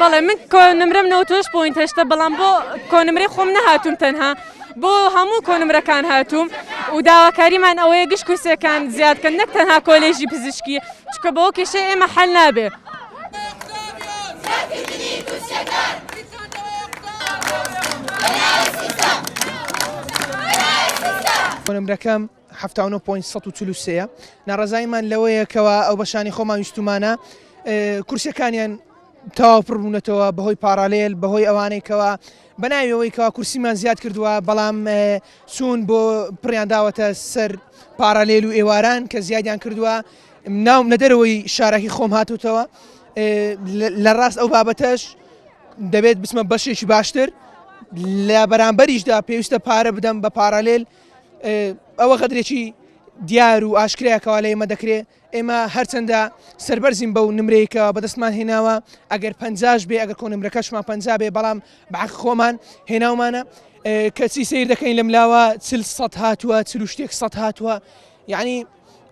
بەڵێ من کۆنمرەم 98.8 بەڵام بۆ کۆنمرەی خۆم نەهاتووم تەنها بۆ هەموو کۆنمرەکان هاتووم و داواکاریمان ئەوەیە گشت کورسەکان زیادکەن نەک تەنها کۆلێژی پزیشکی چکە بەوە کێشەی ئێمە حەل نابێ. کۆنمرەکەم 79.143 ناڕزایمان لەوەیە کەوا ئەو بەشانی خۆمان ویستمانە کورسەکانیان تەواو پڕبوونەتەوە بەهۆی پارالێل بەهۆی ئەوانەی کەوا بەناویەوەی کەوا کورسیمان زیاد کردووە بەڵام چوون بۆ پڕیانداوەتە سەر پارالێل و ئێواران کە زیادیان کردووە ناوم لە دەرەوەی شارەکی خۆم هاتوتەوە لە ڕاست ئەو بابەتەش دەبێت بچمە بەشێکی باشتر لە بەرامبەریشدا پێویستە پارە بدەم بە پارالێل ئەوە قەدرێکی دیار و ئاشکرایەکەوە لە ئێمە دەکرێت ئێمە هەرچەندە سەربەرزین بەو نمرەیەکەوە بەدەستمان هێناوە ئەگەر 50 بێ ئەگەر کۆنمرەکەشمان 50 بێ بەڵام بەعق خۆمان هێناومانە کەچی سیر دەکەین لەم لاوە 40 هاتووە 40 شتێک 100 هاتووە یعنی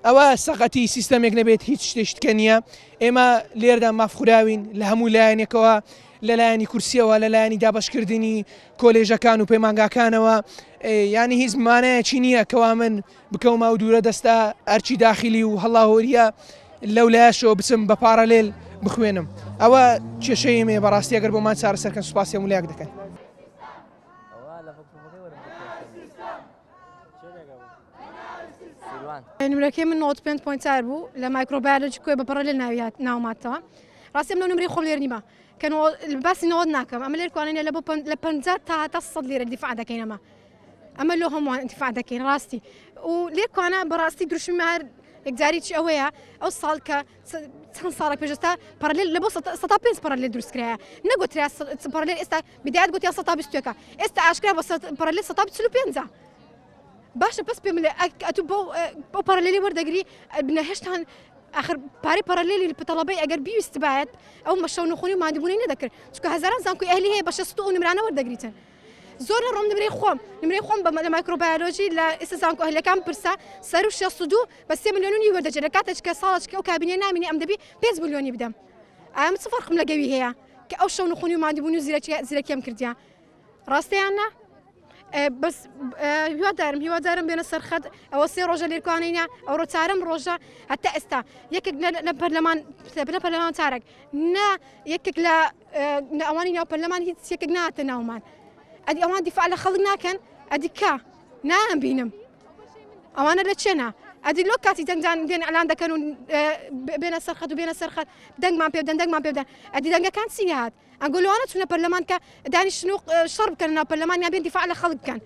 ئەوە سەقەتی سیستەمێک نەبێت هیچ شتێشتکە نییە ئێمە لێردا مافخوراوین لە هەموو لایەنێکەوە لەلایەنی کورسیەوە لەلایەنی دابشکردنی کۆلێژەکان و پەیمانگاکانەوە ینی هیچ مانایەکی نییە کەوا من بکەومە و دوورە دەستا ئەرچی داخلی و هەڵاهۆریە لەو لایەشەوە بچم بە پارالێل بخوێنم ئەوە کێشەی مێ بەڕاستی ئەگەر بۆمان چارەسەرکەن سوپاسی هەموو لایەک دەکەن. نمرەکەی من 95.4 بوو لە مایکرۆبیۆلۆجی کوێ بە پەرەلێل ناوماتەوە ڕاستی ئەم نمرەی خۆم لێر نیمە کە باسی نەوەت ناکەم ئەمە لێرکوانینە لە 50 تا 100 لێرە دیفاع دەکەینەمە ئەمە لۆ هەمووان دیفاع دەکەین ڕاستی و لێرکوانە بەڕاستی دروشمی هەر یەکجاریی ئەوەیە ئەو ساڵ کە چەند ساڵێک پێشتا پەرەلێل لە بۆ 105 پەرەلێل دروستکرایە نەگوترا پەرەلێل ئێستا بدایەت گوتیان 120ەکە ئێستا ئاشکرا بە پەرەلێل 145 باشە پس پێم لێ ئەتو بۆ پەرەلێلی وەردەگری بنەهێشتان آخر پارەی پەرەلێلی پەتەڵەبەی ئەگەر بیویست باید ئەو مەشە و نەخۆنی و مادیبوونی نەدەکرد چونکە هەزاران زانکۆی ئەهلی هەیە بە 60 و نمرانە وەردەگریتن زۆر لە ڕۆم نمرەی خۆم لە مایکرۆبیۆلۆژی لە ئێستا زانکۆ ئەهلەکان پرسا سەر و 62 بە 3 ملیۆنی وەردەجێت لە کاتێککە ساڵێککە ئەو کابینێ نامینی ئەم دەبی 5 ملیۆنی بدەم ئەم چ فەرقم لەگەوی هەیە کە ئەو شەو نەخۆنی و مادیبوونی و زیرەکیم کردیان ڕاستیانە بەس هیوادارم بێنە سەرخەت ئەوە 3 ڕۆژە لێرکوانینە ئەو ڕۆ چارەم ڕۆژە هەتا ئێستا یەکێک لە پەرلەمان چارەك نا یەکێک لە ئەوانی ناو پەرلەمان هیچ یەکێک ناتە ناومان ئەدی ئەوان دیفاع لە خەڵک ناکەن ئەدی کا نامبینم ئەوانە لە چێنە ئەدی لۆ کاتی دەنگدان دێن ئەلان دەکەن و بێنە سەرخەت و بێنە سەرخەت دەنگمان پێ بدەن دەنگمان پێ بدەن ئەدی دەنگەکان چی هات ئەنگۆلوانە چونە پەرلەمان کە دانیشتن و شەڕ بکەن ناو پەرلەمان یا بێن دیفاع لە خەڵک بکەن